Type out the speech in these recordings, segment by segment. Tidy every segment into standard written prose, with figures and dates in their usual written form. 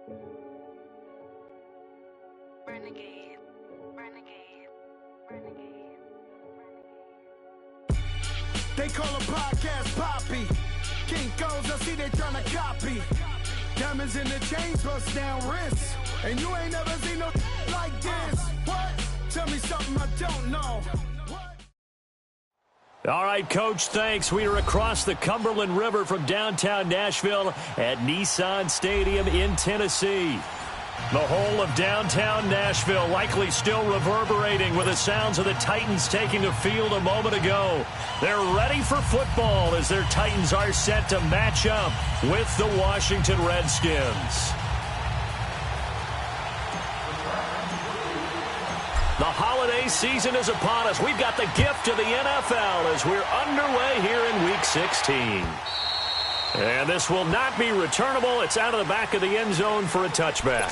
Renegade, renegade, renegade, renegade. They call a podcast Poppy. Kinkos, I see they tryna copy. Diamonds in the chains, bust down wrists. And you ain't never seen no like this. What? Tell me something I don't know. All right, Coach, thanks. We are across the Cumberland River from downtown Nashville at Nissan Stadium in Tennessee. The whole of downtown Nashville likely still reverberating with the sounds of the Titans taking the field a moment ago. They're ready for football as their Titans are set to match up with the Washington Redskins. The holiday season is upon us. We've got the gift of the NFL as we're underway here in Week 16. And this will not be returnable. It's out of the back of the end zone for a touchback.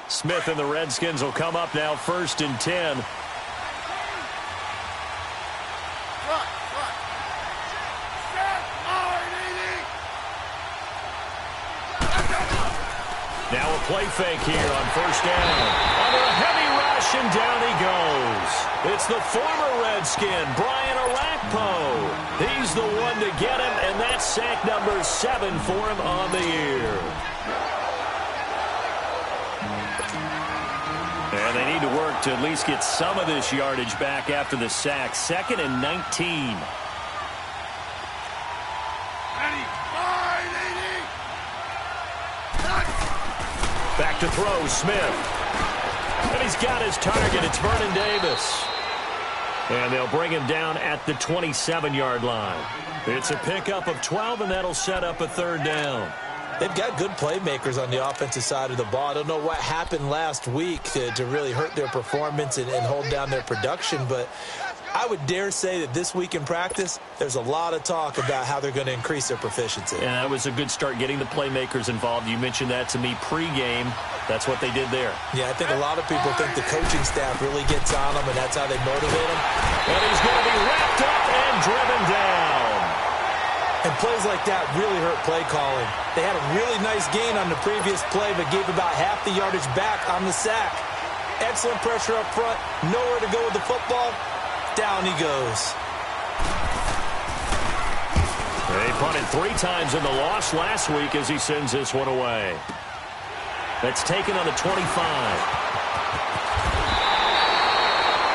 Smith and the Redskins will come up now 1st and 10. Now a play fake here on 1st down. Under a heavy rush, and down he goes. It's the former Redskin, Brian Orakpo. He's the one to get him, and that's sack number 7 for him on the year. And they need to work to at least get some of this yardage back after the sack. 2nd and 19. Back to throw, Smith. And he's got his target. It's Vernon Davis. And they'll bring him down at the 27-yard line. It's a pickup of 12, and that'll set up a 3rd down. They've got good playmakers on the offensive side of the ball. I don't know what happened last week to really hurt their performance and hold down their production, but I would dare say that this week in practice, there's a lot of talk about how they're going to increase their proficiency. And that was a good start getting the playmakers involved. You mentioned that to me pregame. That's what they did there. Yeah, I think a lot of people think the coaching staff really gets on them, and that's how they motivate them. And he's going to be wrapped up and driven down. And plays like that really hurt play calling. They had a really nice gain on the previous play, but gave about half the yardage back on the sack. Excellent pressure up front. Nowhere to go with the football. Down he goes. They punted 3 times in the loss last week as he sends this one away. That's taken on the 25.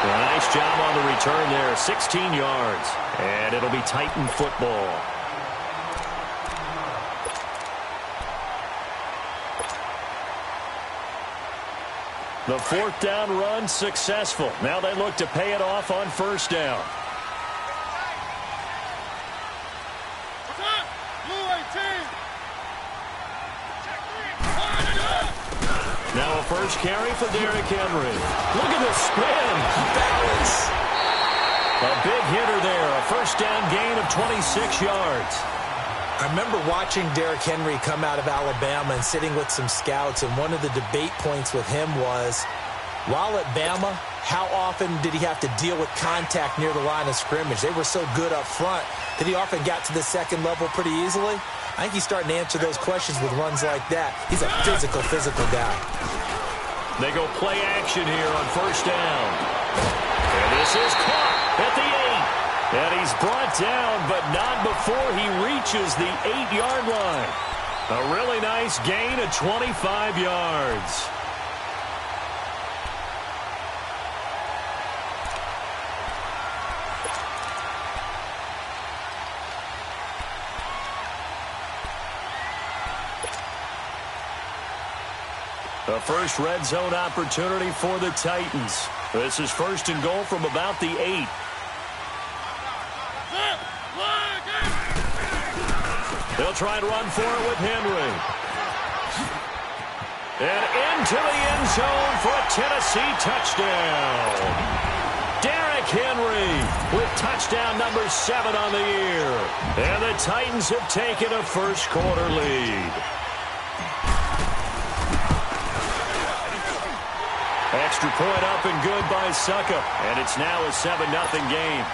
A nice job on the return there. 16 yards. And it'll be Titan football. The 4th down run successful. Now they look to pay it off on 1st down. Now a 1st carry for Derrick Henry. Look at the spin. Balance. A big hitter there. A 1st down gain of 26 yards. I remember watching Derrick Henry come out of Alabama and sitting with some scouts, and one of the debate points with him was, while at Bama, how often did he have to deal with contact near the line of scrimmage? They were so good up front that he often got to the 2nd level pretty easily. I think he's starting to answer those questions with runs like that. He's a physical guy. They go play action here on 1st down. And this is caught at the 8. And he's brought down, but not before he reaches the 8-yard line. A really nice gain of 25 yards. The first red zone opportunity for the Titans. This is 1st and goal from about the 8. They'll try and run for it with Henry. And into the end zone for a Tennessee touchdown. Derrick Henry with touchdown number 7 on the year. And the Titans have taken a 1st quarter lead. Extra point up and good by Suckup. And it's now a 7-0 game.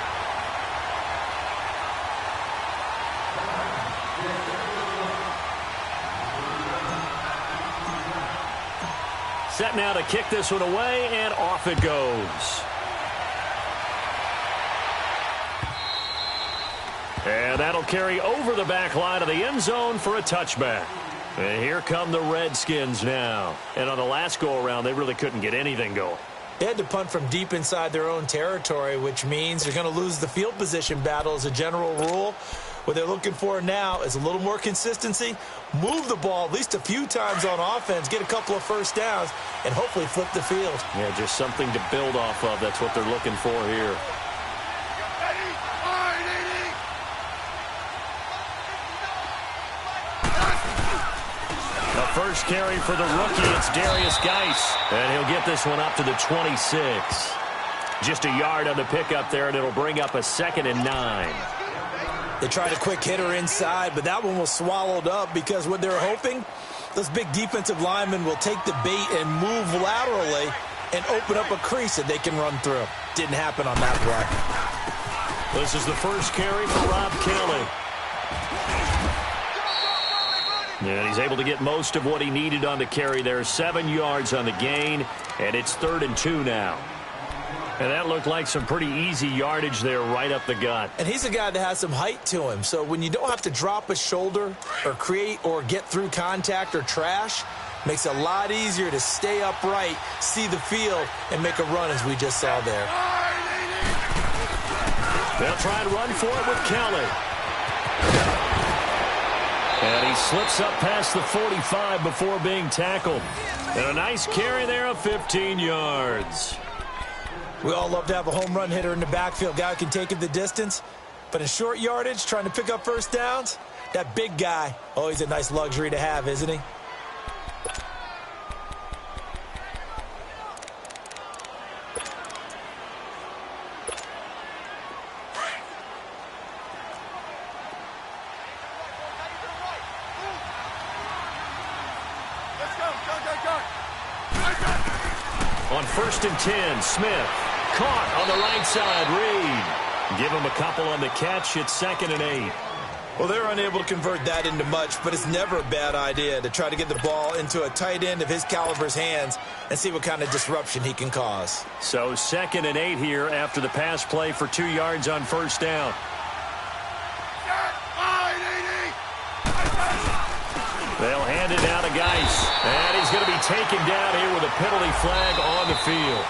Set now to kick this one away, and off it goes. And that'll carry over the back line of the end zone for a touchback. And here come the Redskins now. And on the last go-around, they really couldn't get anything going. They had to punt from deep inside their own territory, which means they're going to lose the field position battle as a general rule. What they're looking for now is a little more consistency, move the ball at least a few times on offense, get a couple of first downs, and hopefully flip the field. Yeah, just something to build off of. That's what they're looking for here. The first carry for the rookie, it's Darius Geis, and he'll get this one up to the 26. Just a yard on the pickup there, and it'll bring up a 2nd and 9. They tried a quick hitter inside, but that one was swallowed up because what they're hoping, those big defensive linemen will take the bait and move laterally and open up a crease that they can run through. Didn't happen on that play. This is the first carry for Rob Kelly. And he's able to get most of what he needed on the carry there. 7 yards on the gain, and it's 3rd and 2 now. And that looked like some pretty easy yardage there right up the gut. And he's a guy that has some height to him. So when you don't have to drop a shoulder or create or get through contact or trash, makes it a lot easier to stay upright, see the field, and make a run as we just saw there. They'll try and run for it with Kelly. And he slips up past the 45 before being tackled. And a nice carry there of 15 yards. We all love to have a home run hitter in the backfield, guy who can take it the distance. But in short yardage, trying to pick up first downs, that big guy, always a nice luxury to have, isn't he? On 1st and 10, Smith caught on the right side. Reed, give him a couple on the catch. It's 2nd and 8. Well, they're unable to convert that into much, but it's never a bad idea to try to get the ball into a tight end of his caliber's hands and see what kind of disruption he can cause. So 2nd and 8 here after the pass play for 2 yards on first down. They'll hand it down to Geis. And he's going to be taken down here with a penalty flag on the field.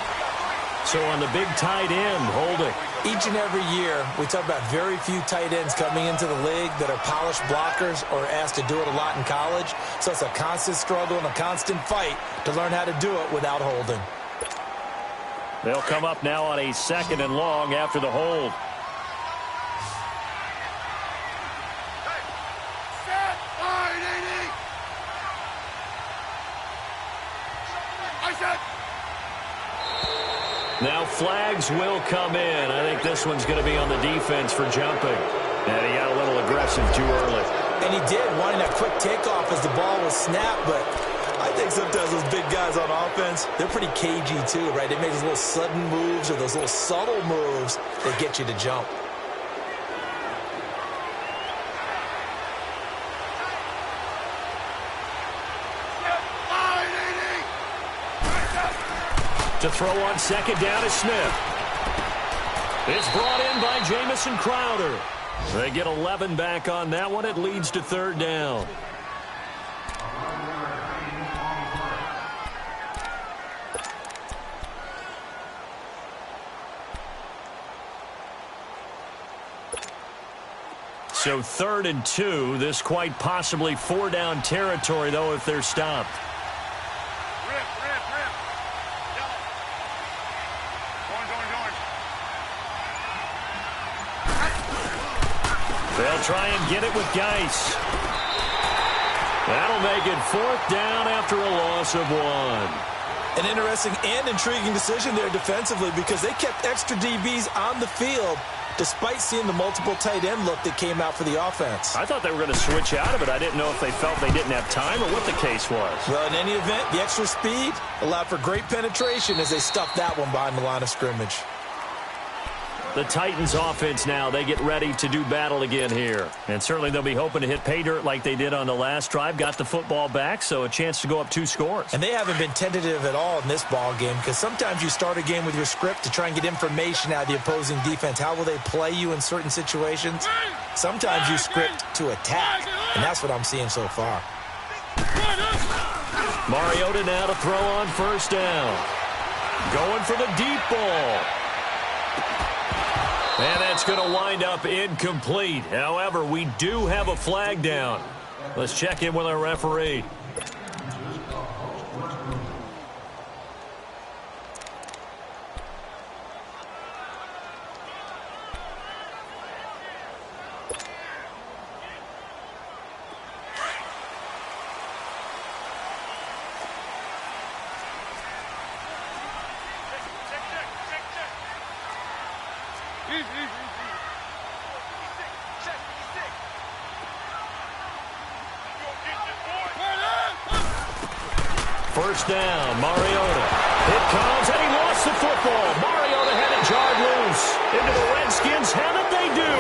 So on the big tight end, holding. Each and every year, we talk about very few tight ends coming into the league that are polished blockers or asked to do it a lot in college. So it's a constant struggle and a constant fight to learn how to do it without holding. They'll come up now on a 2nd and long after the hold. Now flags will come in. I think this one's going to be on the defense for jumping. And he got a little aggressive too early. And he did, wanting that quick takeoff as the ball was snapped. But I think sometimes those big guys on offense, they're pretty cagey too, right? They make those little sudden moves or those little subtle moves that get you to jump. To throw on 2nd down is Smith. It's brought in by Jamison Crowder. They get 11 back on that one. It leads to 3rd down. So 3rd and 2. This quite possibly 4-down territory, though, if they're stopped. They'll try and get it with Geis. That'll make it 4th down after a loss of 1. An interesting and intriguing decision there defensively because they kept extra DBs on the field despite seeing the multiple tight end look that came out for the offense. I thought they were going to switch out of it. I didn't know if they felt they didn't have time or what the case was. Well, in any event, the extra speed allowed for great penetration as they stuffed that one behind the line of scrimmage. The Titans offense now, they get ready to do battle again here. And certainly they'll be hoping to hit pay dirt like they did on the last drive. Got the football back, so a chance to go up 2 scores. And they haven't been tentative at all in this ball game because sometimes you start a game with your script to try and get information out of the opposing defense. How will they play you in certain situations? Sometimes you script to attack, and that's what I'm seeing so far. Mariota now to throw on first down. Going for the deep ball. And that's going to wind up incomplete. However, we do have a flag down. Let's check in with our referee. First down, Mariota. It comes, and he lost the football. Mariota had it jarred loose. Into the Redskins, have it they do.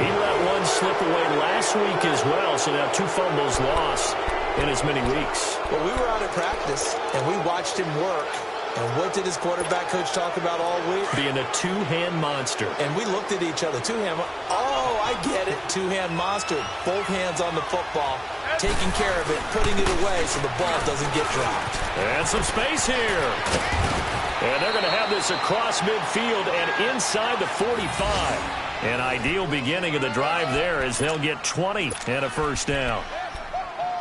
He let one slip away last week as well, so now 2 fumbles lost in as many weeks. Well, we were out at practice, and we watched him work. And what did his quarterback coach talk about all week? Being a 2-hand monster. And we looked at each other. 2-hand. Oh, I get it. 2-hand monster. Both hands on the football. Taking care of it, putting it away so the ball doesn't get dropped. And some space here. And they're going to have this across midfield and inside the 45. An ideal beginning of the drive there as they'll get 20 and a first down.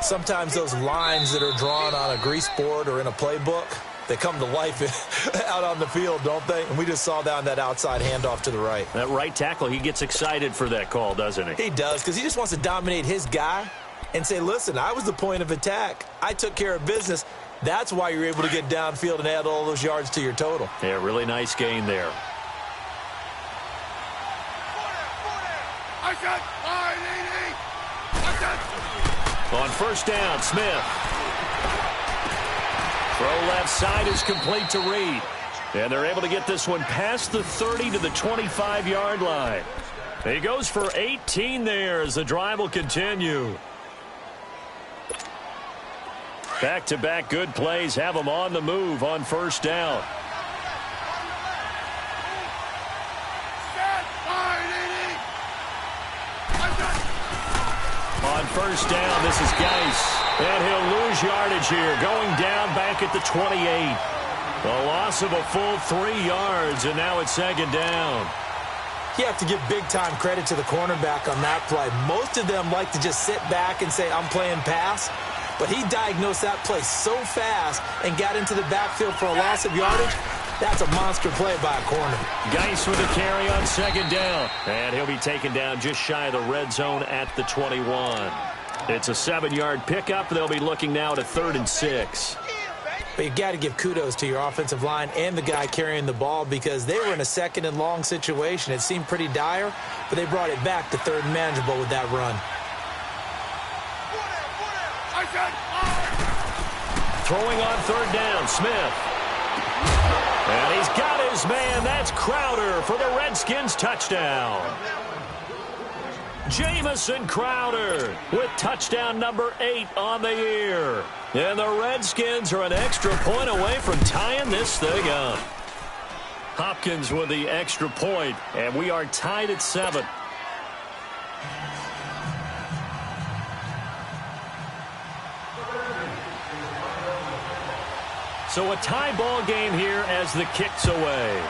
Sometimes those lines that are drawn on a grease board or in a playbook, they come to life out on the field, don't they? And we just saw down that outside handoff to the right. That right tackle, he gets excited for that call, doesn't he? He does, because he just wants to dominate his guy and say, listen, I was the point of attack. I took care of business. That's why you're able to get downfield and add all those yards to your total. Yeah, really nice gain there. On first down, Smith. Throw left side is complete to Reed. And they're able to get this one past the 30 to the 25-yard line. He goes for 18 there as the drive will continue. Back-to-back good plays have them on the move on first down. On first down, this is Geis. And he'll lose yardage here, going down back at the 28. A loss of a full 3 yards, and now it's second down. You have to give big-time credit to the cornerback on that play. Most of them like to just sit back and say, I'm playing pass. But he diagnosed that play so fast and got into the backfield for a loss of yardage. That's a monster play by a corner. Geis with a carry on second down. And he'll be taken down just shy of the red zone at the 21. It's a 7-yard pickup. They'll be looking now to 3rd and 6. But you got to give kudos to your offensive line and the guy carrying the ball because they were in a 2nd and long situation. It seemed pretty dire, but they brought it back to 3rd and manageable with that run. Throwing on 3rd down, Smith. And he's got his man. That's Crowder for the Redskins touchdown. Jamison Crowder with touchdown number 8 on the year. And the Redskins are an extra point away from tying this thing up. Hopkins with the extra point, and we are tied at 7. So a tie ball game here as the kick's away.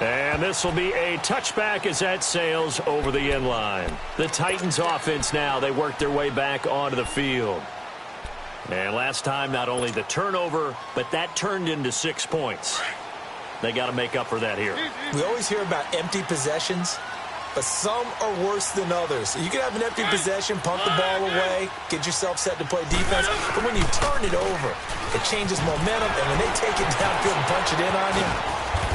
And this will be a touchback as that sails over the end line. The Titans offense now, they work their way back onto the field. And last time, not only the turnover, but that turned into 6 points. They got to make up for that here. We always hear about empty possessions. but some are worse than others. You can have an empty possession, pump the ball away, get yourself set to play defense, but when you turn it over, it changes momentum, and when they take it downfield and punch it in on you,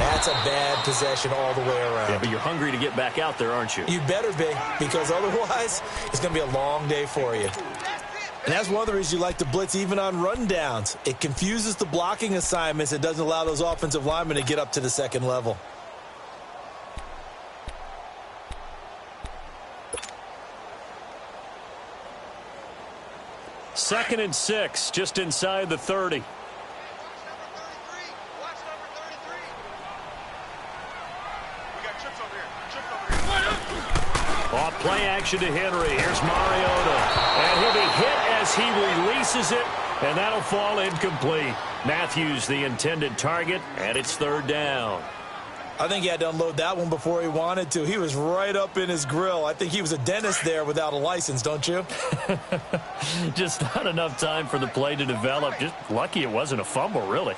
that's a bad possession all the way around. Yeah, but you're hungry to get back out there, aren't you? You better be, because otherwise, it's going to be a long day for you. And that's one of the reasons you like to blitz even on rundowns. It confuses the blocking assignments. It doesn't allow those offensive linemen to get up to the second level. Second and 6, just inside the 30. Off play action to Henry. Here's Mariota. And he'll be hit as he releases it, and that'll fall incomplete. Matthews, the intended target, and it's third down. I think he had to unload that one before he wanted to. He was right up in his grill. I think he was a dentist there without a license, don't you? Just not enough time for the play to develop. Just lucky it wasn't a fumble, really.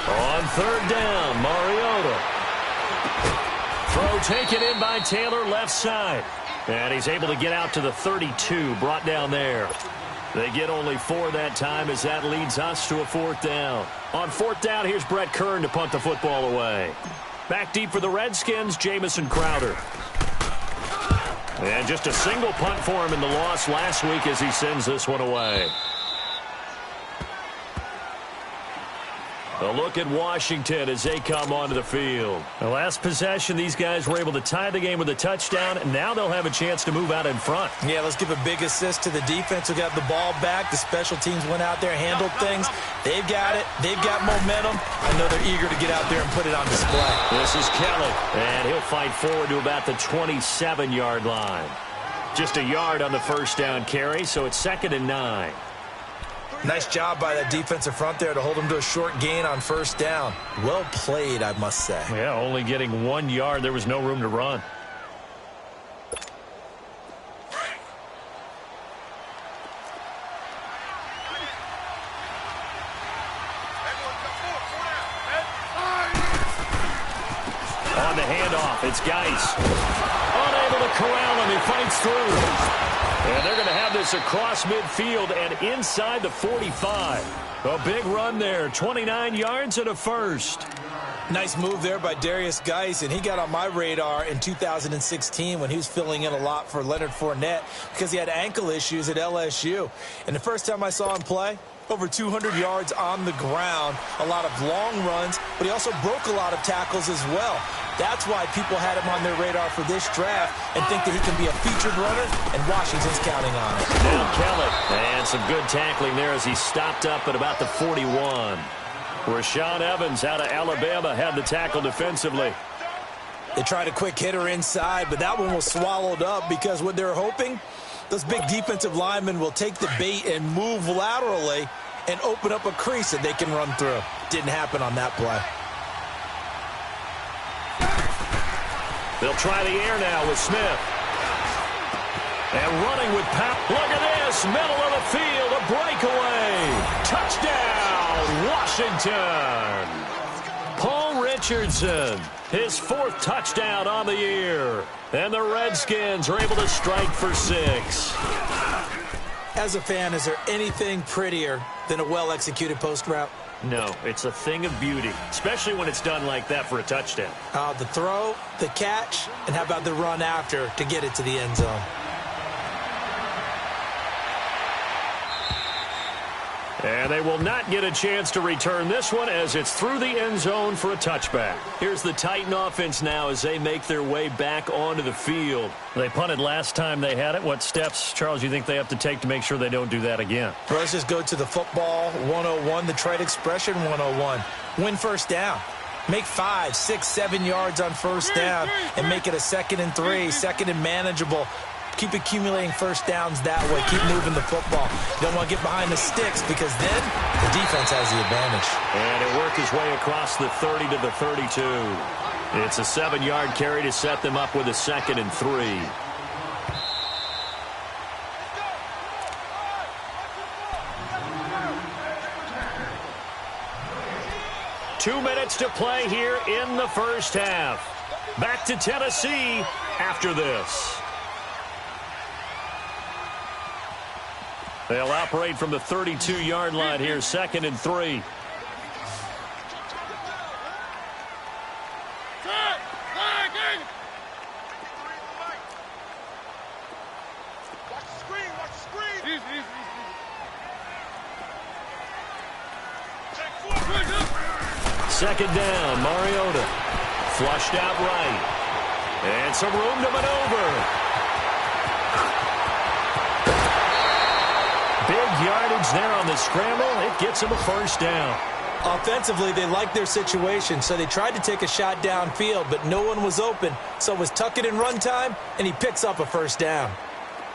On third down, Mariota. Throw taken in by Taylor, left side. And he's able to get out to the 32, brought down there. They get only 4 that time as that leads us to a fourth down. On fourth down, here's Brett Kern to punt the football away. Back deep for the Redskins, Jamison Crowder. And just a single punt for him in the loss last week as he sends this one away. A look at Washington as they come onto the field. The last possession, these guys were able to tie the game with a touchdown, and now they'll have a chance to move out in front. Yeah, let's give a big assist to the defense who got the ball back. The special teams went out there, handled things. They've got it. They've got momentum. I know they're eager to get out there and put it on display. This is Kelly, and he'll fight forward to about the 27-yard line. Just a yard on the first down carry, so it's 2nd and 9. Nice job by that defensive front there to hold him to a short gain on first down. Well played, I must say. Yeah, only getting 1 yard. There was no room to run. On the handoff, it's Geis. Unable to corral him. He fights through. And they're going to have this across midfield and inside the 45. A big run there, 29 yards and a first. Nice move there by Darius Geis, and he got on my radar in 2016 when he was filling in a lot for Leonard Fournette because he had ankle issues at LSU. And the first time I saw him play, over 200 yards on the ground, a lot of long runs, but he also broke a lot of tackles as well. That's why people had him on their radar for this draft and think that he can be a featured runner, and Washington's counting on it. Now Kelly, and some good tackling there as he stopped up at about the 41. Rashaan Evans out of Alabama had the tackle defensively. They tried a quick hitter inside, but that one was swallowed up because what they're hoping, those big defensive linemen will take the bait and move laterally and open up a crease that they can run through. Didn't happen on that play. They'll try the air now with Smith. And running with power. Look at this. Middle of the field. A breakaway. Touchdown, Washington. Paul Richardson. His 4th touchdown on the year. And the Redskins are able to strike for 6. As a fan, is there anything prettier than a well-executed post route? No, it's a thing of beauty, especially when it's done like that for a touchdown. The throw, the catch, and how about the run after to get it to the end zone? And they will not get a chance to return this one as it's through the end zone for a touchback. Here's the Titan offense now as they make their way back onto the field. They punted last time they had it. What steps, Charles, you think they have to take to make sure they don't do that again? Well, let's just go to the football 101, the trade expression 101. Win first down. Make 5, 6, 7 yards on first down and make it a 2nd and 3, 2nd and manageable. Keep accumulating first downs that way. Keep moving the football. You don't want to get behind the sticks because then the defense has the advantage. And it worked his way across the 30 to the 32. It's a 7-yard carry to set them up with a 2nd and 3. Two minutes to play here in the first half. Back to Tennessee after this. They'll operate from the 32-yard line here, 2nd and 3. Second down, Mariota. Flushed out right. And some room to maneuver. Big yardage there on the scramble. It gets him a first down. Offensively, they liked their situation, so they tried to take a shot downfield, but no one was open. So it was tuck it in run time, and he picks up a first down.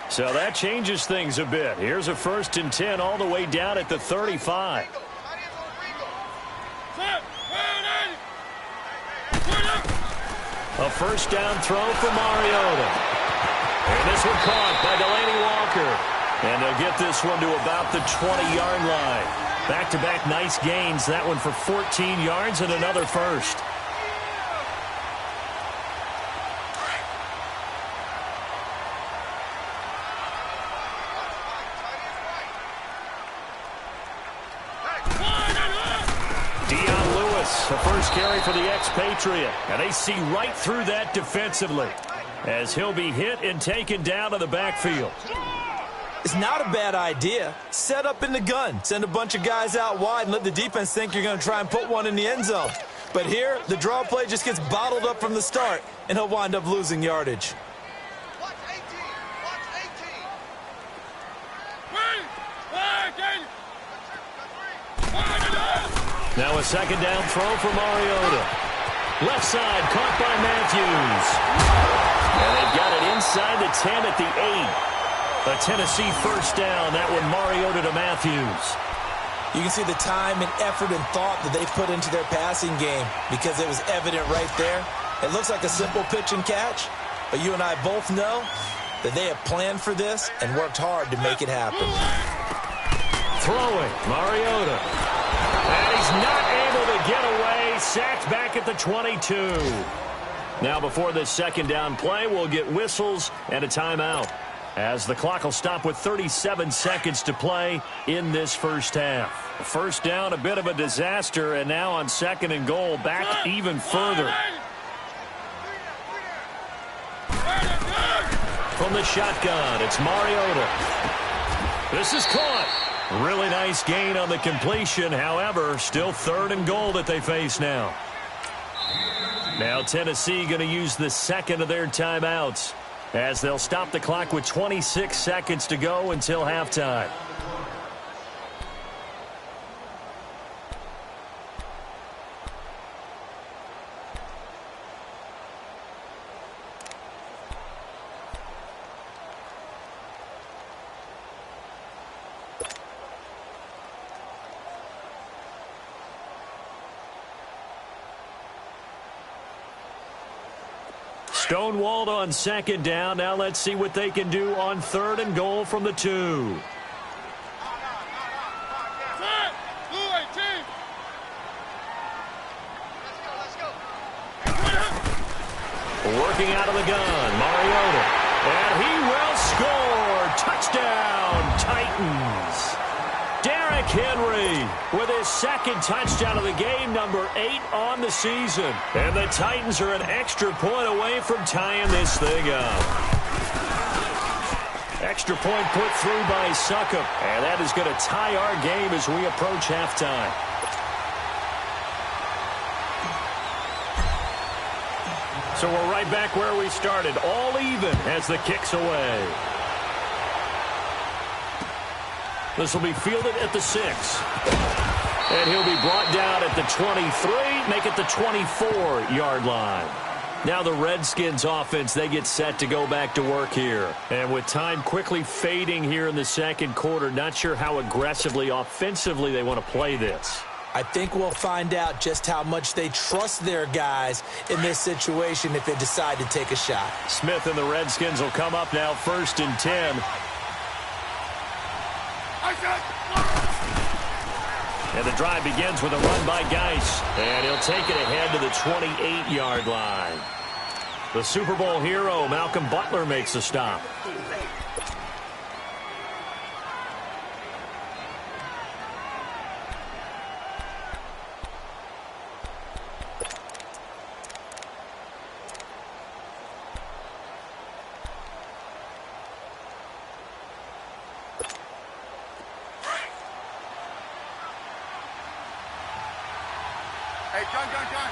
So that changes things a bit. Here's a 1st and 10 all the way down at the 35. A first down throw for Mariota. And this one caught by Delaney Walker. And they'll get this one to about the 20-yard line. Back-to-back nice gains. That one for 14 yards and another first. The first carry for the expatriate. And they see right through that defensively as he'll be hit and taken down to the backfield. It's not a bad idea. Set up in the gun. Send a bunch of guys out wide and let the defense think you're going to try and put one in the end zone. But here, the draw play just gets bottled up from the start, and he'll wind up losing yardage. Watch 18. Watch 18. Now a second down throw for Mariota. Left side caught by Matthews. And they've got it inside the 10 at the 8. A Tennessee first down. That one Mariota to Matthews. You can see the time and effort and thought that they put into their passing game because it was evident right there. It looks like a simple pitch and catch, but you and I both know that they have planned for this and worked hard to make it happen. Throwing, Mariota. And he's not able to get away. Sacked back at the 22. Now before this second down play, we'll get whistles and a timeout, as the clock will stop with 37 seconds to play in this first half. First down, a bit of a disaster, and now on 2nd and goal, back even further. From the shotgun, it's Mariota. This is caught. Really nice gain on the completion. However, still 3rd and goal that they face now. Now Tennessee going to use the second of their timeouts, as they'll stop the clock with 26 seconds to go until halftime. Stonewalled on 2nd down. Now let's see what they can do on 3rd and goal from the 2. Working out of the gun, Mariota. And he will score. Touchdown, Titans. Derrick Henry with his 2nd touchdown of the game, number 8 on the season. And the Titans are an extra point away from tying this thing up. Extra point put through by Succop. And that is going to tie our game as we approach halftime. So we're right back where we started, all even as the kick's away. This will be fielded at the 6. And he'll be brought down at the 23, make it the 24-yard line. Now the Redskins offense, they get set to go back to work here. And with time quickly fading here in the 2nd quarter, not sure how aggressively, offensively they want to play this. I think we'll find out just how much they trust their guys in this situation if they decide to take a shot. Smith and the Redskins will come up now 1st and 10. And the drive begins with a run by Geis. And he'll take it ahead to the 28-yard line. The Super Bowl hero, Malcolm Butler, makes the stop. Hey, gun.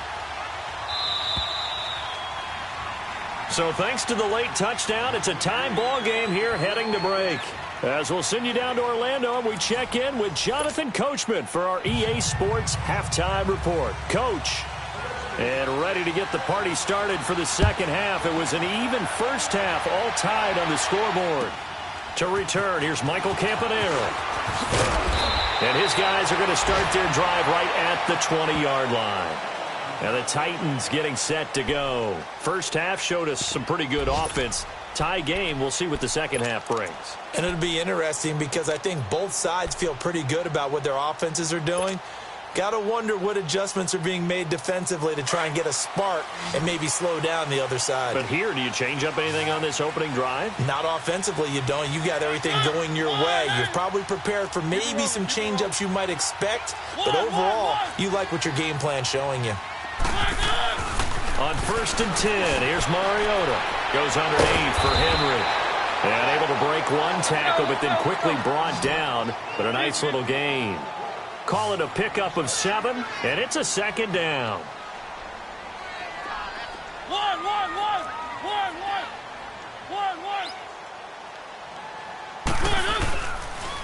So thanks to the late touchdown, it's a tie ball game here heading to break. As we'll send you down to Orlando, and we check in with Jonathan Coachman for our EA Sports Halftime Report. Coach, and ready to get the party started for the second half. It was an even first half, all tied on the scoreboard. To return, here's Michael Campanero. And his guys are going to start their drive right at the 20-yard line. And the Titans getting set to go. First half showed us some pretty good offense. Tie game, we'll see what the second half brings. And it'll be interesting because I think both sides feel pretty good about what their offenses are doing. Got to wonder what adjustments are being made defensively to try and get a spark and maybe slow down the other side. But here, do you change up anything on this opening drive? Not offensively, you don't. You got everything going your way. You've probably prepared for maybe some change-ups you might expect, but overall, you like what your game plan's showing you. On 1st and 10, here's Mariota. Goes underneath for Henry. And able to break one tackle, but then quickly brought down. But a nice little gain. Call it a pickup of 7, and it's a second down. One.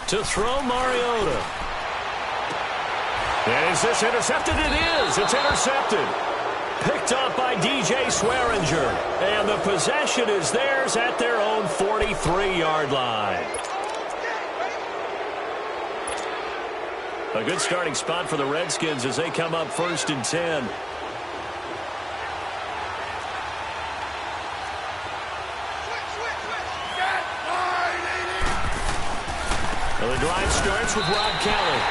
To throw Mariota. And is this intercepted? It is. It's intercepted. Picked up by DJ Swearinger. And the possession is theirs at their own 43-yard line. A good starting spot for the Redskins as they come up 1st and 10. Well, the drive starts with Rob Kelly.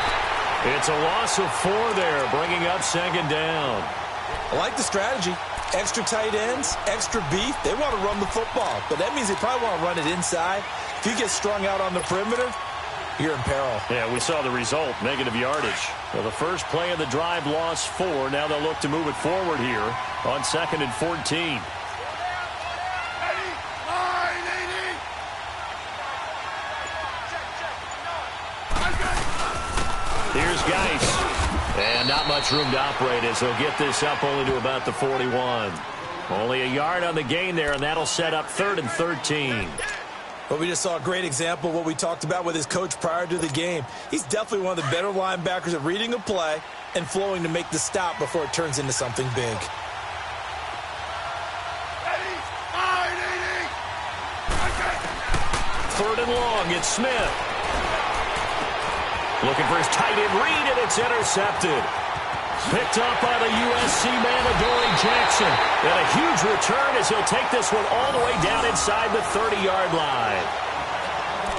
It's a loss of 4 there, bringing up 2nd down. I like the strategy. Extra tight ends, extra beef. They want to run the football, but that means they probably want to run it inside. If you get strung out on the perimeter, you're in peril. Yeah, we saw the result, negative yardage. Well, the first play of the drive lost 4. Now they'll look to move it forward here on 2nd and 14. Here's Geis. And not much room to operate as he'll get this up only to about the 41. Only a yard on the gain there, and that'll set up 3rd and 13. But we just saw a great example of what we talked about with his coach prior to the game. He's definitely one of the better linebackers at reading a play and flowing to make the stop before it turns into something big. Third and long, it's Smith. Looking for his tight end read, and it's intercepted. Picked up by the USC man, Adoree Jackson. And a huge return as he'll take this one all the way down inside the 30-yard line.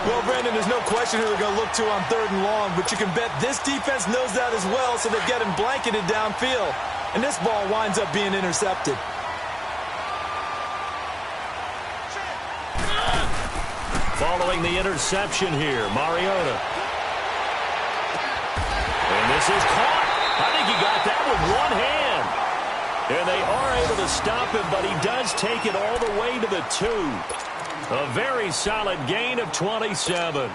Well, Brandon, there's no question who they're going to look to on 3rd and long, but you can bet this defense knows that as well, so they've got him blanketed downfield. And this ball winds up being intercepted. Following the interception here, Mariota. And this is caught. I think he got that with one hand. And they are able to stop him, but he does take it all the way to the 2. A very solid gain of 27.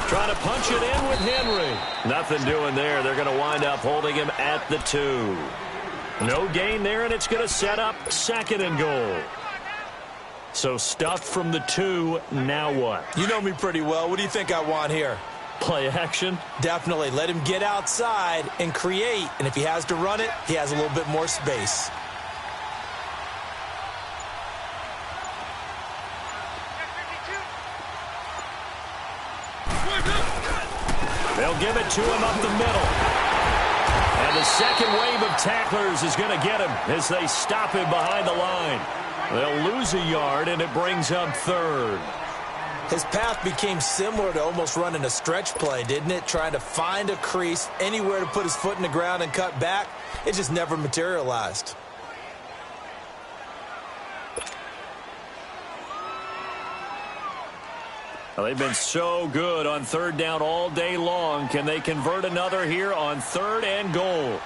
Trying to punch it in with Henry. Nothing doing there. They're going to wind up holding him at the 2. No gain there, and it's going to set up 2nd and goal. So stuffed from the 2, now what? You know me pretty well. What do you think I want here? Play action? Definitely. Let him get outside and create, and if he has to run it, he has a little bit more space. They'll give it to him up the middle. And the second wave of tacklers is going to get him as they stop him behind the line. They'll lose a yard, and it brings up 3rd. His path became similar to almost running a stretch play, didn't it? Trying to find a crease, anywhere to put his foot in the ground and cut back. It just never materialized. Well, they've been so good on third down all day long. Can they convert another here on 3rd and goal?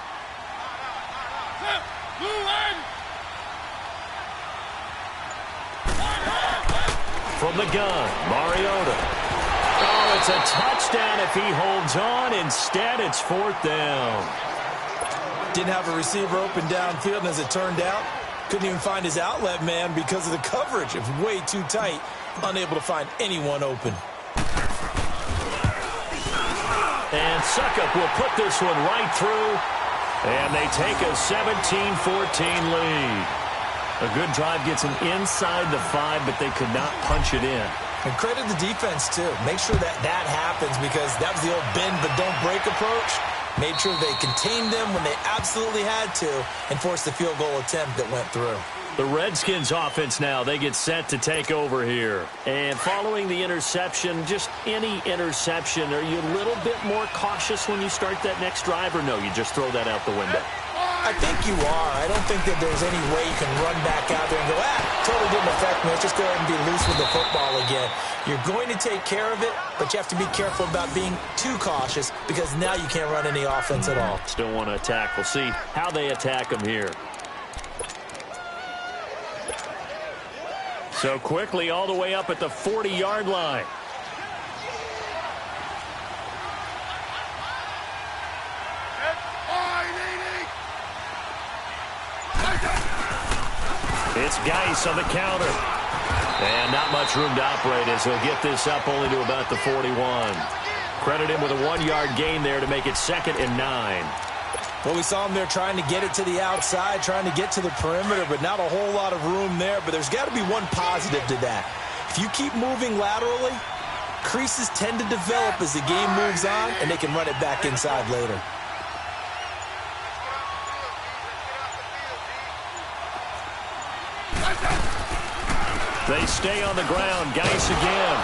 From the gun, Mariota. Oh, it's a touchdown if he holds on. Instead, it's 4th down. Didn't have a receiver open downfield, and as it turned out, couldn't even find his outlet man because of the coverage. It was way too tight, unable to find anyone open. And Suckup will put this one right through, and they take a 17-14 lead. A good drive gets them inside the 5, but they could not punch it in. And credit the defense, too. Make sure that that happens because that was the old bend but don't break approach. Made sure they contained them when they absolutely had to and forced the field goal attempt that went through. The Redskins offense now, they get set to take over here. And following the interception, just any interception, are you a little bit more cautious when you start that next drive, or no, you just throw that out the window? I think you are. I don't think that there's any way you can run back out there and go, totally didn't affect me. Let's just go ahead and be loose with the football again. You're going to take care of it, but you have to be careful about being too cautious because now you can't run any offense at all. Still want to attack. We'll see how they attack them here. So quickly all the way up at the 40-yard line. It's Geis on the counter. And not much room to operate as he'll get this up only to about the 41. Credit him with a 1-yard gain there to make it 2nd and 9. Well, we saw him there trying to get it to the outside, trying to get to the perimeter, but not a whole lot of room there. But there's got to be one positive to that. If you keep moving laterally, creases tend to develop as the game moves on, and they can run it back inside later. They stay on the ground. Geis again.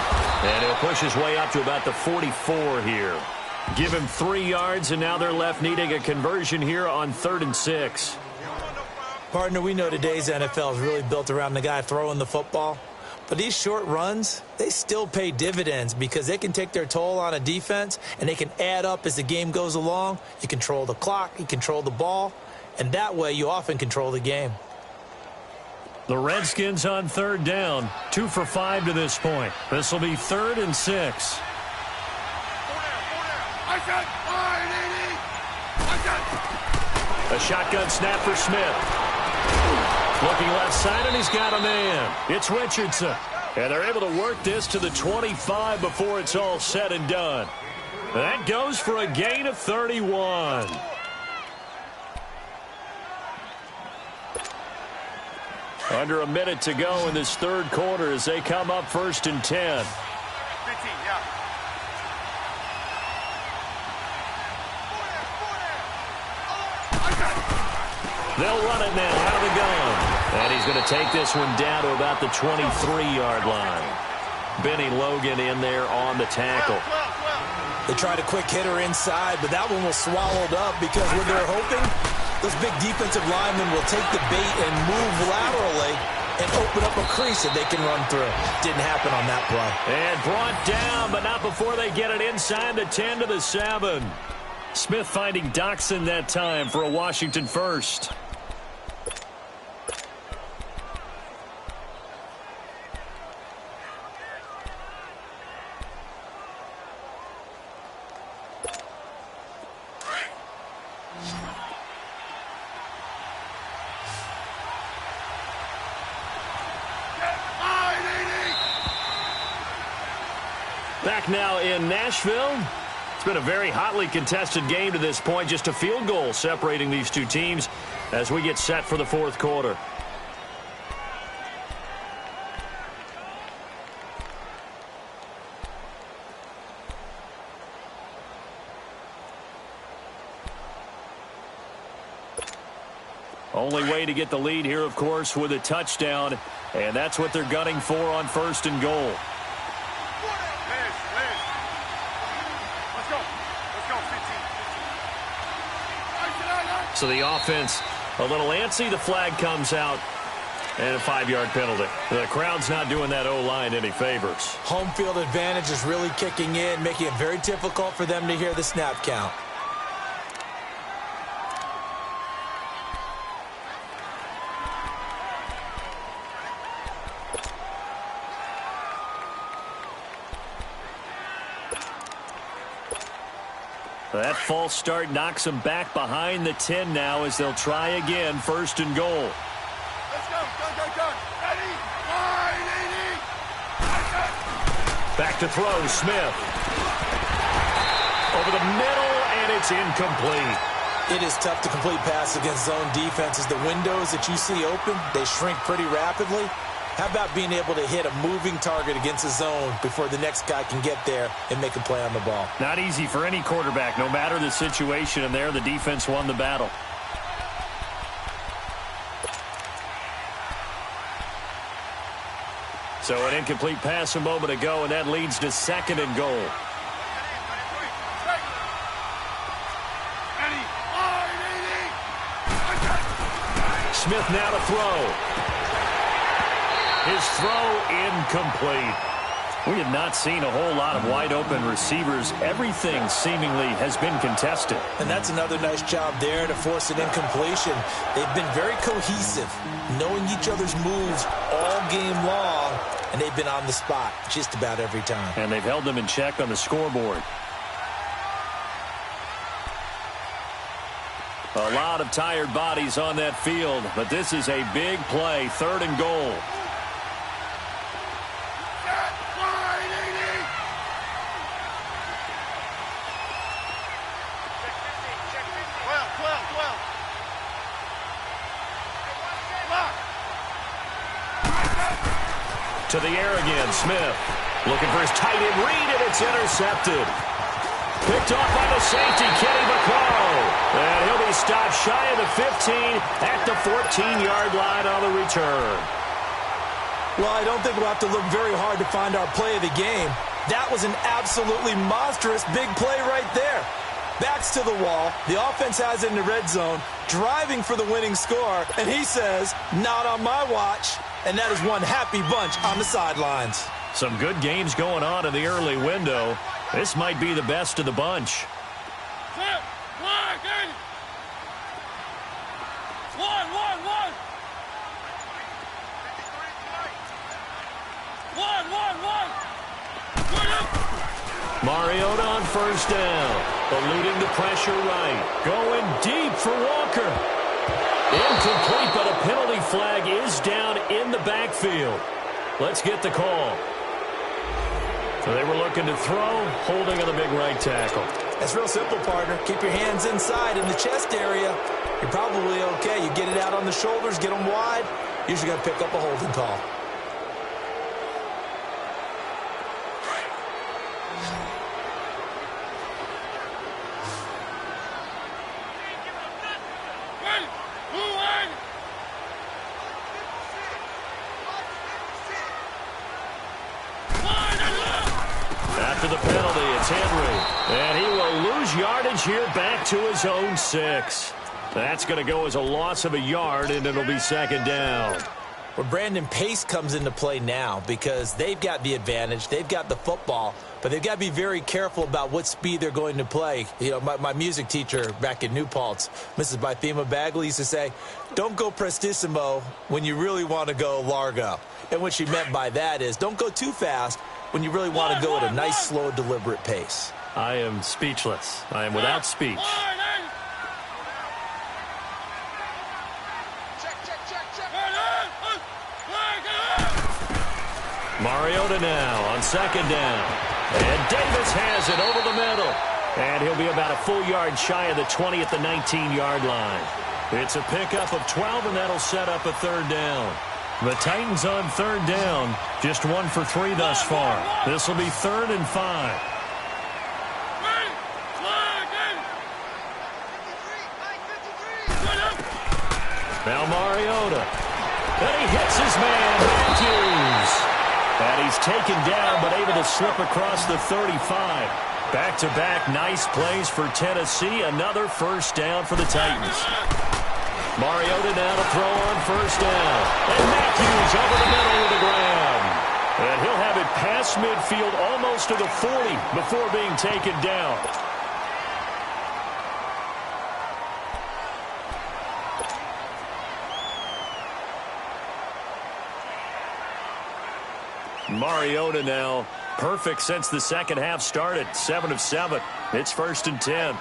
And he'll push his way up to about the 44 here. Give him 3 yards, and now they're left needing a conversion here on 3rd and 6. Partner, we know today's NFL is really built around the guy throwing the football. But these short runs, they still pay dividends because they can take their toll on a defense, and they can add up as the game goes along. You control the clock, you control the ball, and that way you often control the game. The Redskins on 3rd down, 2 for 5 to this point. This will be 3rd and 6. A shotgun snap for Smith. Looking left side, and he's got a man. It's Richardson. And they're able to work this to the 25 before it's all said and done. That goes for a gain of 31. Under a minute to go in this 3rd quarter as they come up 1st and 10. 15, yeah. They'll run it now out of the gun. And he's going to take this one down to about the 23-yard line. Benny Logan in there on the tackle. They tried a quick hitter inside, but that one was swallowed up because what they're hoping, those big defensive linemen will take the bait and move laterally and open up a crease that they can run through. Didn't happen on that play. And brought down, but not before they get it inside the 10 to the 7. Smith finding Doxson that time for a Washington first. Back now in Nashville. It's been a very hotly contested game to this point. Just a field goal separating these two teams as we get set for the 4th quarter. Only way to get the lead here, of course, with a touchdown, and that's what they're gunning for on 1st and goal. So the offense a little antsy. The flag comes out. And a 5-yard penalty. The crowd's not doing that O-line any favors. Home field advantage is really kicking in, making it very difficult for them to hear the snap count. That false start knocks them back behind the 10 now as they'll try again, 1st and goal. Let's go. Ready? Line, 80. Back to throw, Smith. Over the middle, and it's incomplete. It is tough to complete pass against zone defenses. The windows that you see open, they shrink pretty rapidly. How about being able to hit a moving target against a zone before the next guy can get there and make a play on the ball? Not easy for any quarterback, no matter the situation, and there the defense won the battle. So an incomplete pass a moment ago, and that leads to 2nd and goal. Ready? Line, 80. Smith now to throw. His throw incomplete. We have not seen a whole lot of wide-open receivers. Everything seemingly has been contested. And that's another nice job there to force an incompletion. They've been very cohesive, knowing each other's moves all game long, and they've been on the spot just about every time. And they've held them in check on the scoreboard. A lot of tired bodies on that field, but this is a big play, 3rd and goal. To the air again, Smith. Looking for his tight end read, and it's intercepted. Picked off by the safety, Kenny McCall. And he'll be stopped shy of the 15 at the 14-yard line on the return. Well, I don't think we'll have to look very hard to find our play of the game. That was an absolutely monstrous big play right there. Backs to the wall. The offense has it in the red zone, driving for the winning score. And he says, not on my watch. And that is one happy bunch on the sidelines. Some good games going on in the early window. This might be the best of the bunch. Mariota on 1st down. Eluding the pressure right. Going deep for Walker. Incomplete, but a penalty flag is down in the backfield. Let's get the call. So they were looking to throw, holding on the big right tackle. That's real simple, partner. Keep your hands inside in the chest area. You're probably okay. You get it out on the shoulders, get them wide. Usually got to pick up a holding call. After the penalty, it's Henry. And he will lose yardage here back to his own 6. That's going to go as a loss of a yard, and it'll be 2nd down. Well, Brandon, pace comes into play now because they've got the advantage. They've got the football, but they've got to be very careful about what speed they're going to play. You know, my music teacher back in New Paltz, Mrs. Bythema Bagley, used to say, don't go prestissimo when you really want to go largo. And what she meant by that is don't go too fast when you really want to go at a nice, slow, deliberate pace. I am speechless. I am without speech. Mariota now on 2nd down. And Davis has it over the middle. And he'll be about a full yard shy of the 20 at the 19-yard line. It's a pickup of 12, and that'll set up a 3rd down. The Titans on 3rd down, just 1 for 3 thus far. This will be 3rd and 5. Now Mariota. And he hits his man, Matthews. And he's taken down, but able to slip across the 35. Back-to-back nice plays for Tennessee. Another first down for the Titans. Mariota now to throw on first down. And Matthews over the middle with the grab. And he'll have it past midfield almost to the 40 before being taken down. Mariota now perfect since the second half started. 7 of 7. It's 1st and 10.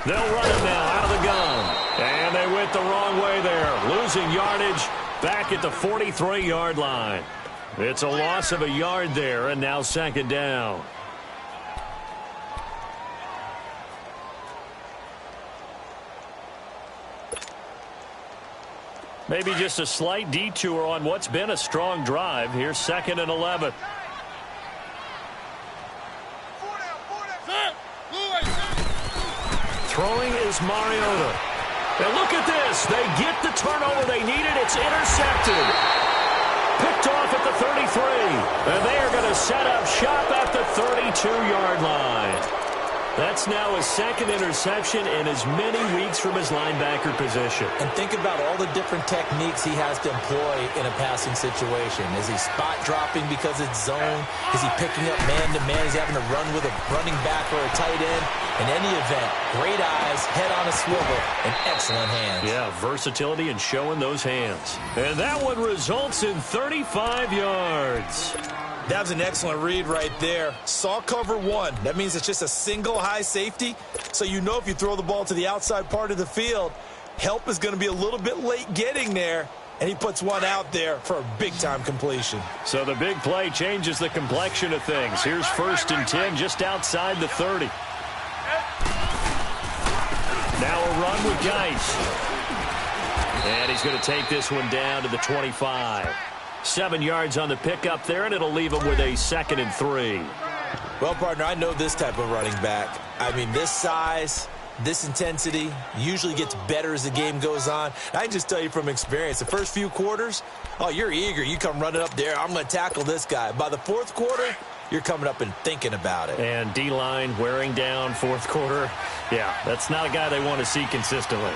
They'll run it now out of the gun. And they went the wrong way there. Losing yardage back at the 43-yard line. It's a loss of a yard there, and now 2nd down. Maybe just a slight detour on what's been a strong drive. Here's 2nd and 11. Throwing is Mariota. And look at this. They get the turnover they needed. It's intercepted. Picked off at the 33. And they are going to set up shop at the 32-yard line. That's now his 2nd interception in as many weeks from his linebacker position. And think about all the different techniques he has to employ in a passing situation. Is he spot dropping because it's zone? Is he picking up man-to-man? Is he having to run with a running back or a tight end? In any event, great eyes, head on a swivel, and excellent hands. Yeah, versatility and showing those hands. And that one results in 35 yards. That was an excellent read right there. Saw cover 1. That means it's just a single high safety. So you know if you throw the ball to the outside part of the field, help is going to be a little bit late getting there. And he puts one out there for a big-time completion. So the big play changes the complexion of things. Here's 1st and 10 just outside the 30. Now a run with Geis. And he's going to take this one down to the 25. 7 yards on the pickup there, and it'll leave him with a 2nd and 3. Well, partner, I know this type of running back. I mean, this size, this intensity usually gets better as the game goes on. I can just tell you from experience, the first few quarters, oh, you're eager. You come running up there, I'm going to tackle this guy. By the 4th quarter, you're coming up and thinking about it. And D-line wearing down 4th quarter. Yeah, that's not a guy they want to see consistently.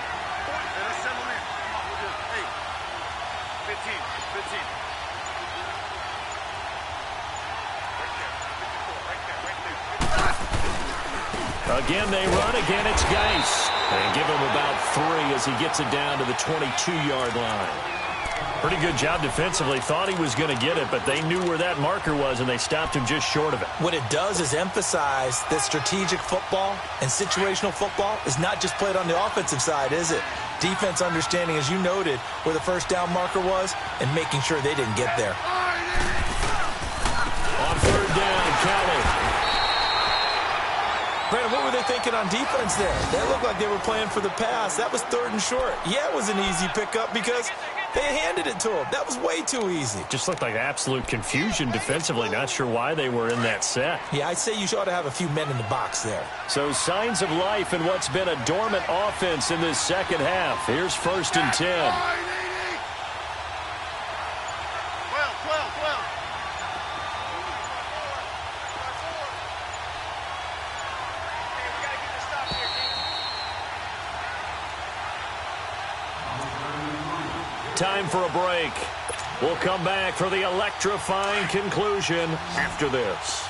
Again, they run. Again, it's Geis. And give him about 3 as he gets it down to the 22-yard line. Pretty good job defensively. Thought he was going to get it, but they knew where that marker was, and they stopped him just short of it. What it does is emphasize that strategic football and situational football is not just played on the offensive side, is it? Defense understanding, as you noted, where the first down marker was and making sure they didn't get there. On 3rd down, Kelly. Brandon, what were they thinking on defense there? That looked like they were playing for the pass. That was 3rd and short. Yeah, it was an easy pickup because they handed it to him. That was way too easy. Just looked like absolute confusion defensively. Not sure why they were in that set. Yeah, I'd say you ought to have a few men in the box there. So signs of life in what's been a dormant offense in this 2nd half. Here's 1st and 10. Time for a break. We'll come back for the electrifying conclusion after this.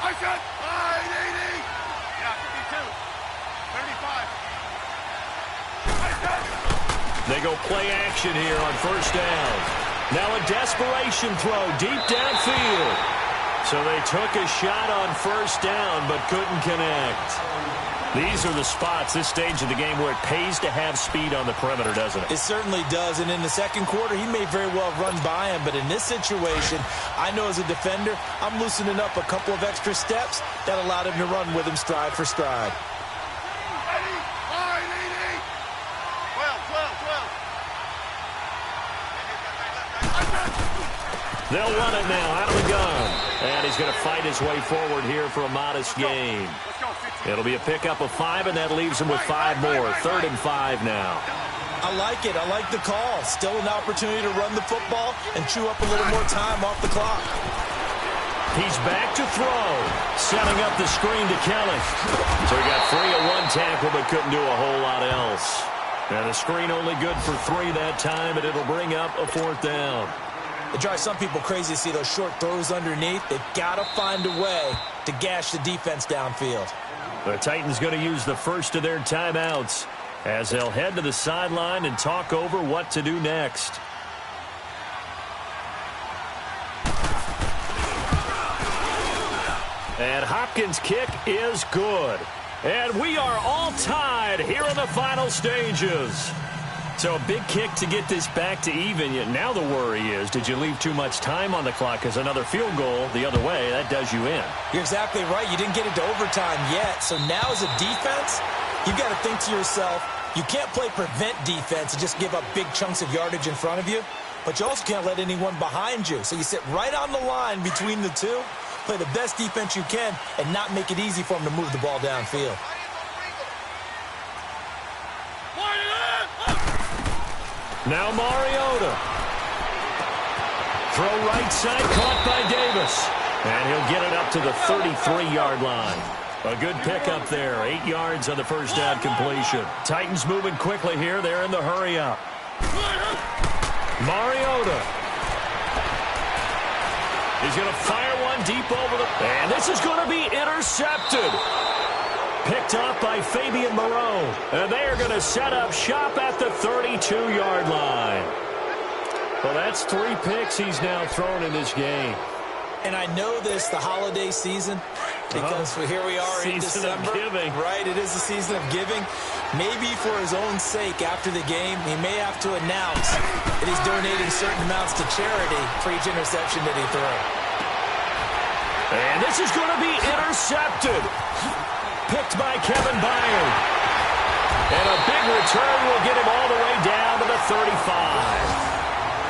I said 980. Yeah, 52. 35. They go play action here on 1st down. Now a desperation throw deep downfield. So they took a shot on 1st down but couldn't connect. These are the spots, this stage of the game, where it pays to have speed on the perimeter, doesn't it? It certainly does, and in the 2nd quarter, he may very well run by him, but in this situation, I know as a defender, I'm loosening up a couple of extra steps that allowed him to run with him stride for stride. 12. They'll run it now out of the gun. And he's going to fight his way forward here for a modest gain. It'll be a pickup of 5, and that leaves him with 5 more. 3rd and 5 now. I like it. I like the call. Still an opportunity to run the football and chew up a little more time off the clock. He's back to throw. Setting up the screen to Kelly. So he got free of one tackle but couldn't do a whole lot else. And the screen only good for 3 that time, and it'll bring up a 4th down. It drives some people crazy to see those short throws underneath. They've got to find a way to gash the defense downfield. The Titans going to use the first of their timeouts as they'll head to the sideline and talk over what to do next. And Hopkins' kick is good. And we are all tied here in the final stages. So a big kick to get this back to even. Yet now the worry is, did you leave too much time on the clock? Because another field goal the other way, that does you in. You're exactly right. You didn't get into overtime yet. So now as a defense, you've got to think to yourself, you can't play prevent defense and just give up big chunks of yardage in front of you. But you also can't let anyone behind you. So you sit right on the line between the two, play the best defense you can, and not make it easy for them to move the ball downfield. Now Mariota. Throw right side, caught by Davis. And he'll get it up to the 33-yard line. A good pickup there. 8 yards on the first down completion. Titans moving quickly here. They're in the hurry up. Mariota. He's going to fire one deep over the... And this is going to be intercepted. Picked off by Fabian Moreau. And they are going to set up shop at the 32-yard line. Well, that's 3 picks he's now thrown in this game. And I know this, the holiday season, because here we are in December. Season of giving. Right, it is the season of giving. Maybe for his own sake, after the game, he may have to announce that he's donating certain amounts to charity for each interception that he threw. And this is going to be intercepted. Picked by Kevin Byard. And a big return will get him all the way down to the 35.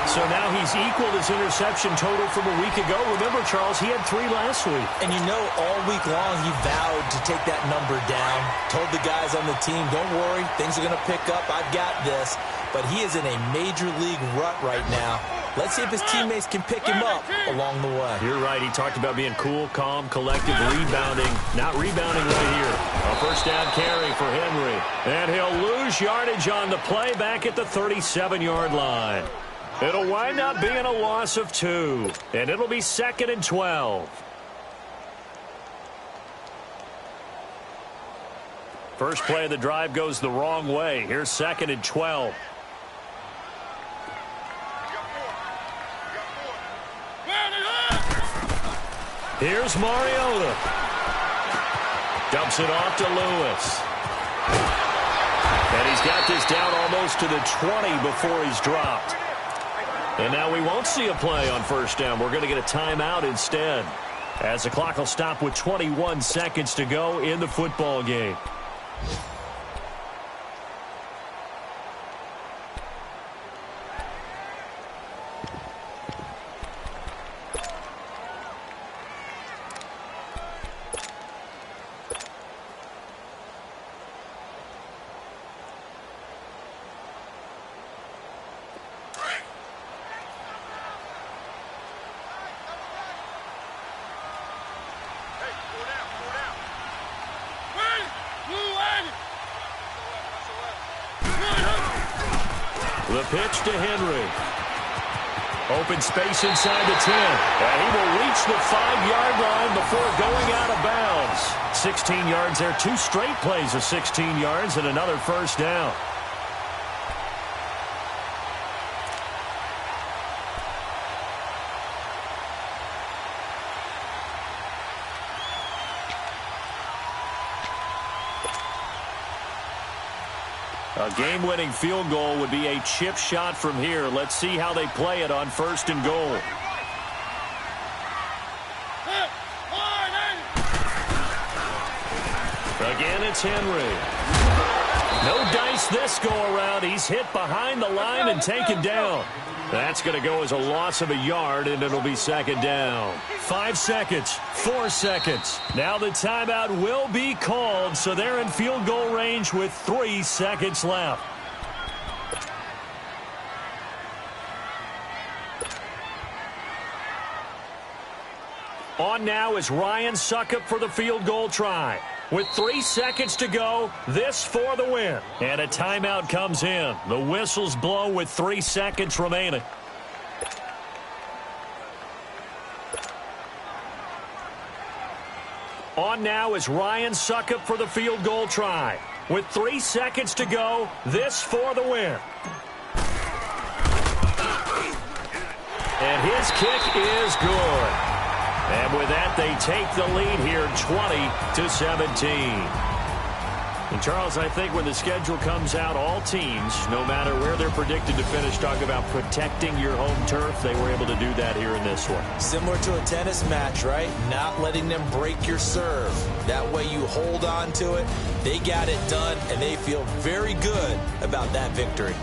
So now he's equaled his interception total from a week ago. Remember, Charles, he had 3 last week. And you know, all week long he vowed to take that number down. Told the guys on the team, don't worry, things are going to pick up. I've got this. But he is in a major league rut right now. Let's see if his teammates can pick him up along the way. You're right. He talked about being cool, calm, collective, rebounding. Not rebounding right here. A first down carry for Henry. And he'll lose yardage on the play back at the 37-yard line. It'll wind up being a loss of 2. And it'll be 2nd and 12. First play of the drive goes the wrong way. Here's 2nd and 12. Here's Mariota. Dumps it off to Lewis. And he's got this down almost to the 20 before he's dropped. And now we won't see a play on first down. We're going to get a timeout instead, as the clock will stop with 21 seconds to go in the football game. The pitch to Henry. Open space inside the 10. And he will reach the 5-yard line before going out of bounds. 16 yards there. 2 straight plays of 16 yards and another first down. A game-winning field goal would be a chip shot from here. Let's see how they play it on 1st and goal. Again, it's Henry. No dice this go-around. He's hit behind the line and taken down. That's going to go as a loss of a yard, and it'll be 2nd down. 5 seconds, 4 seconds. Now the timeout will be called, so they're in field goal range with 3 seconds left. On now is Ryan Suckup for the field goal try. With 3 seconds to go, this for the win. And a timeout comes in. The whistle's blown with 3 seconds remaining. On now is Ryan Suckup for the field goal try. With 3 seconds to go, this for the win. And his kick is good. And with that, they take the lead here 20-17. And Charles, I think when the schedule comes out, all teams, no matter where they're predicted to finish, talk about protecting your home turf. They were able to do that here in this one. Similar to a tennis match, right? Not letting them break your serve. That way you hold on to it. They got it done, and they feel very good about that victory.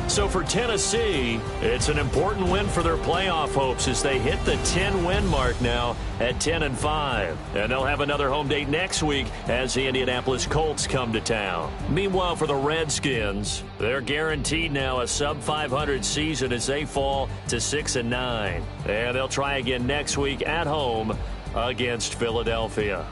So for Tennessee, it's an important win for their playoff hopes as they hit the 10-win mark now at 10-5. And they'll have another home date next week as the Indianapolis Colts come to town. Meanwhile, for the Redskins, they're guaranteed now a sub-500 season as they fall to 6-9. And they'll try again next week at home against Philadelphia.